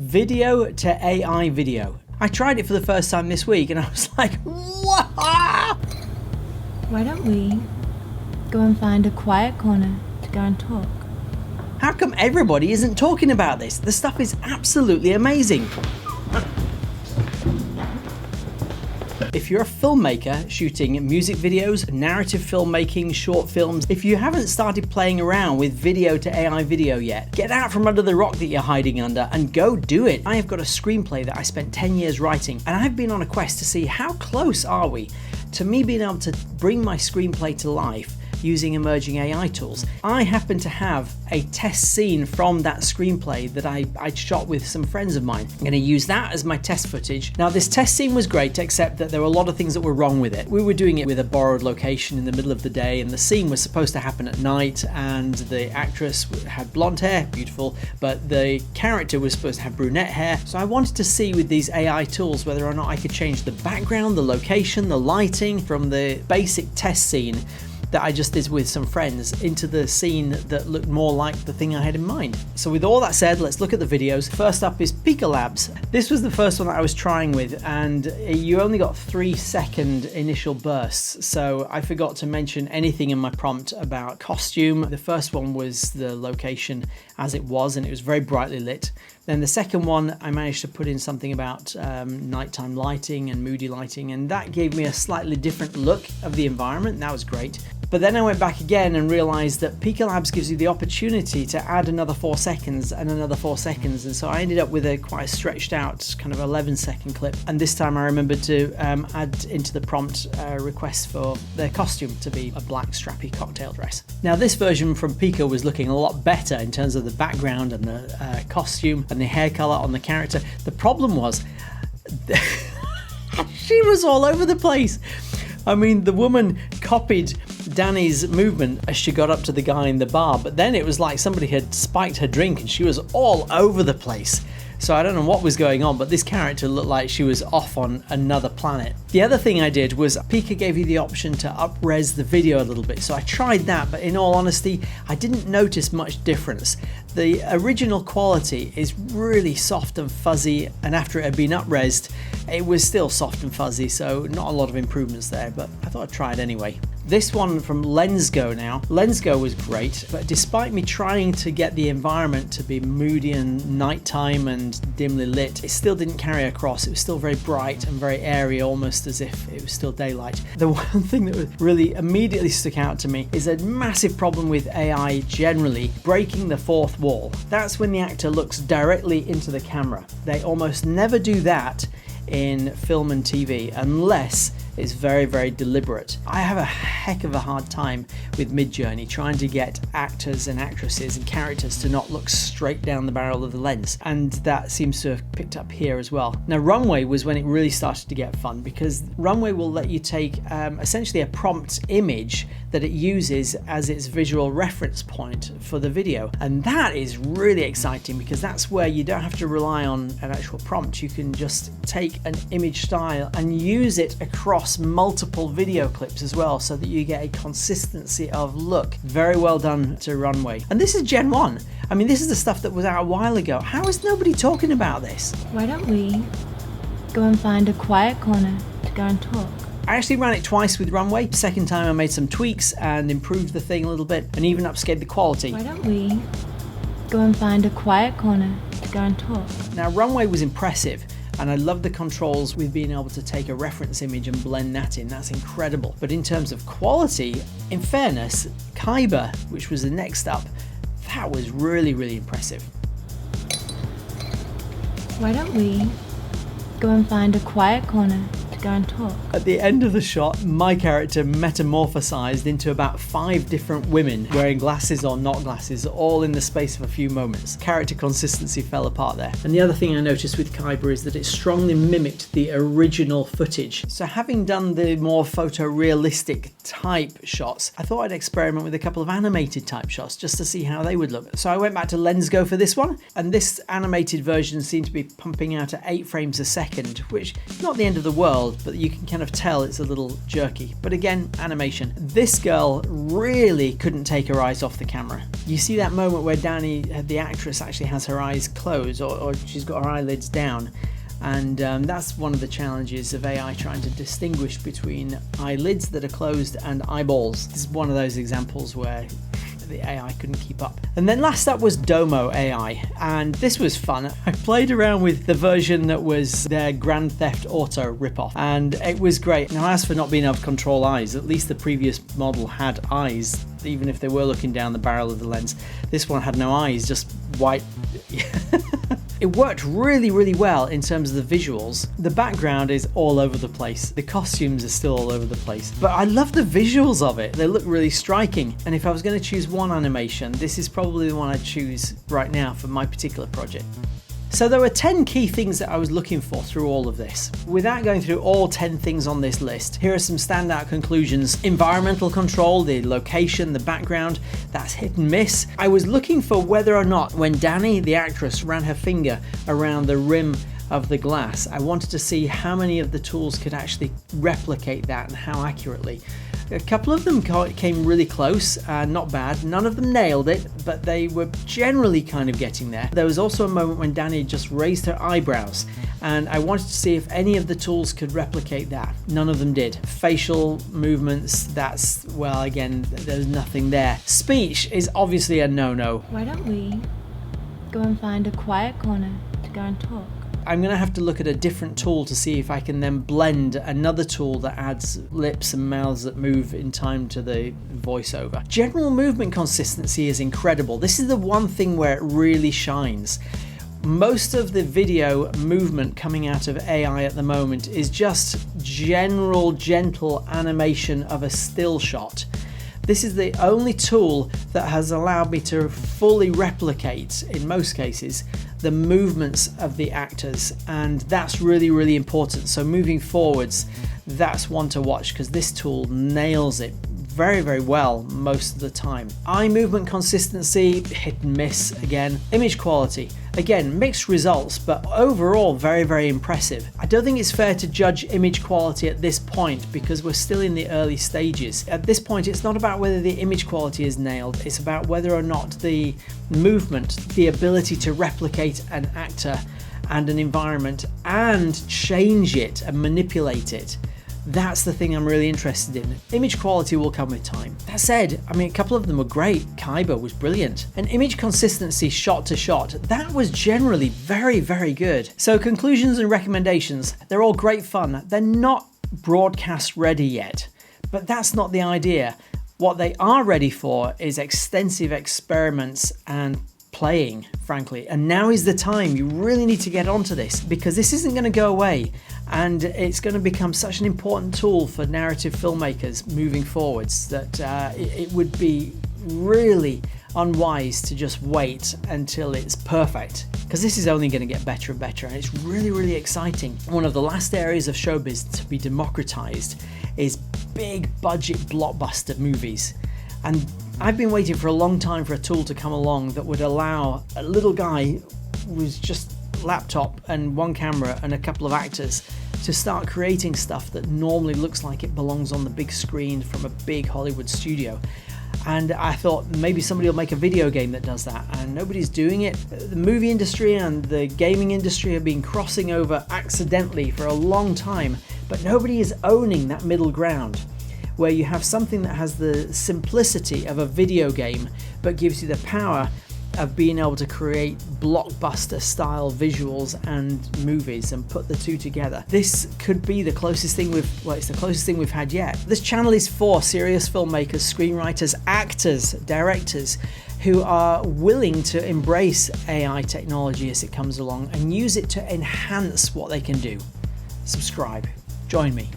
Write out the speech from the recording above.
Video to AI video. I tried it for the first time this week and I was like, what? Why don't we go and find a quiet corner to go and talk? How come everybody isn't talking about this? The stuff is absolutely amazing. If you're a filmmaker shooting music videos, narrative filmmaking, short films, if you haven't started playing around with video to AI video yet, get out from under the rock that you're hiding under and go do it. I have got a screenplay that I spent 10 years writing, and I've been on a quest to see how close are we to me being able to bring my screenplay to life using emerging AI tools. I happen to have a test scene from that screenplay that I shot with some friends of mine. I'm going to use that as my test footage. Now this test scene was great, except that there were a lot of things that were wrong with it. We were doing it with a borrowed location in the middle of the day, and the scene was supposed to happen at night, and the actress had blonde hair, beautiful, but the character was supposed to have brunette hair. So I wanted to see with these AI tools whether or not I could change the background, the location, the lighting from the basic test scene that I just did with some friends into the scene that looked more like the thing I had in mind. So with all that said, let's look at the videos. First up is Pika Labs. This was the first one that I was trying with, and you only got 3-second initial bursts, so I forgot to mention anything in my prompt about costume. The first one was the location as it was, and it was very brightly lit. Then the second one, I managed to put in something about nighttime lighting and moody lighting, and that gave me a slightly different look of the environment. That was great. But then I went back again and realized that Pika Labs gives you the opportunity to add another 4 seconds and another 4 seconds. And so I ended up with a quite stretched out kind of 11-second clip. And this time I remembered to add into the prompt request for their costume to be a black strappy cocktail dress. Now this version from Pika was looking a lot better in terms of the background and the costume and the hair color on the character. The problem was she was all over the place. I mean, the woman copied Danny's movement as she got up to the guy in the bar, but then it was like somebody had spiked her drink and she was all over the place. So I don't know what was going on, but this character looked like she was off on another planet. The other thing I did was Pika gave you the option to up-res the video a little bit. So I tried that, but in all honesty, I didn't notice much difference. The original quality is really soft and fuzzy, and after it had been up-resed, it was still soft and fuzzy, so not a lot of improvements there, but I thought I'd try it anyway. This one from LensGo now. LensGo was great, but despite me trying to get the environment to be moody and nighttime and dimly lit, it still didn't carry across. It was still very bright and very airy, almost as if it was still daylight. The one thing that really immediately stuck out to me is a massive problem with AI generally, breaking the fourth wall. That's when the actor looks directly into the camera. They almost never do that in film and TV unless it's very, very deliberate. I have a heck of a hard time with Midjourney trying to get actors and actresses and characters to not look straight down the barrel of the lens, and that seems to have picked up here as well. Now Runway was when it really started to get fun, because Runway will let you take essentially a prompt image that it uses as its visual reference point for the video, and that is really exciting because that's where you don't have to rely on an actual prompt. You can just take an image style and use it across multiple video clips as well, so that you get a consistency of look. Very well done to Runway. And this is Gen 1. I mean, this is the stuff that was out a while ago. How is nobody talking about this? Why don't we go and find a quiet corner to go and talk? I actually ran it twice with Runway. The second time I made some tweaks and improved the thing a little bit and even upscaled the quality. Why don't we go and find a quiet corner to go and talk? Now Runway was impressive, and I love the controls with being able to take a reference image and blend that in. That's incredible. But in terms of quality, in fairness, Kaiber, which was the next up, that was really, really impressive. Why don't we go and find a quiet corner to go and talk? At the end of the shot, my character metamorphosized into about 5 different women wearing glasses or not glasses, all in the space of a few moments. Character consistency fell apart there. And the other thing I noticed with Kaiber is that it strongly mimicked the original footage. So having done the more photorealistic type shots, I thought I'd experiment with a couple of animated type shots just to see how they would look. So I went back to LensGo for this one, and this animated version seemed to be pumping out at 8 frames a second, which is not the end of the world. world, but you can kind of tell it's a little jerky. But again, animation. This girl really couldn't take her eyes off the camera. You see that moment where Danny, the actress, actually has her eyes closed, or she's got her eyelids down. And that's one of the challenges of AI, trying to distinguish between eyelids that are closed and eyeballs. This is one of those examples where the AI couldn't keep up. And then last up was DomoAI, and this was fun. I played around with the version that was their Grand Theft Auto ripoff, and it was great. Now, as for not being able to control eyes, at least the previous model had eyes, even if they were looking down the barrel of the lens. This one had no eyes, just white. It worked really, really well in terms of the visuals. The background is all over the place. The costumes are still all over the place. But I love the visuals of it. They look really striking. And if I was going to choose one animation, this is probably the one I'd choose right now for my particular project. So there were 10 key things that I was looking for through all of this. Without going through all 10 things on this list, here are some standout conclusions. Environmental control, the location, the background, that's hit and miss. I was looking for whether or not when Danny, the actress, ran her finger around the rim of the glass, I wanted to see how many of the tools could actually replicate that and how accurately. A couple of them came really close, not bad. None of them nailed it, but they were generally kind of getting there. There was also a moment when Danny just raised her eyebrows, and I wanted to see if any of the tools could replicate that. None of them did. Facial movements, that's, well, again, there's nothing there. Speech is obviously a no-no. Why don't we go and find a quiet corner to go and talk? I'm going to have to look at a different tool to see if I can then blend another tool that adds lips and mouths that move in time to the voiceover. General movement consistency is incredible. This is the one thing where it really shines. Most of the video movement coming out of AI at the moment is just general, gentle animation of a still shot. This is the only tool that has allowed me to fully replicate, in most cases, the movements of the actors, and that's really, really important. So moving forwards, that's one to watch, because this tool nails it very, very well most of the time. Eye movement consistency, hit and miss again. Image quality, again, mixed results, but overall very, very impressive. I don't think it's fair to judge image quality at this point because we're still in the early stages. At this point, it's not about whether the image quality is nailed, it's about whether or not the movement, the ability to replicate an actor and an environment and change it and manipulate it. That's the thing I'm really interested in. Image quality will come with time. That said, I mean, a couple of them were great. Kaiber was brilliant. And image consistency shot to shot, that was generally very, very good. So conclusions and recommendations, they're all great fun. They're not broadcast ready yet, but that's not the idea. What they are ready for is extensive experiments and playing, frankly. And now is the time. You really need to get onto this because this isn't going to go away, and it's going to become such an important tool for narrative filmmakers moving forwards that it would be really unwise to just wait until it's perfect, because this is only going to get better and better, and it's really, really exciting. One of the last areas of showbiz to be democratized is big budget blockbuster movies, and I've been waiting for a long time for a tool to come along that would allow a little guy with just a laptop and one camera and a couple of actors to start creating stuff that normally looks like it belongs on the big screen from a big Hollywood studio. And I thought maybe somebody will make a video game that does that, and nobody's doing it. The movie industry and the gaming industry have been crossing over accidentally for a long time, but nobody is owning that middle ground, where you have something that has the simplicity of a video game but gives you the power of being able to create blockbuster style visuals and movies and put the two together. This could be the closest thing it's the closest thing we've had yet. This channel is for serious filmmakers, screenwriters, actors, directors who are willing to embrace AI technology as it comes along and use it to enhance what they can do. Subscribe, join me.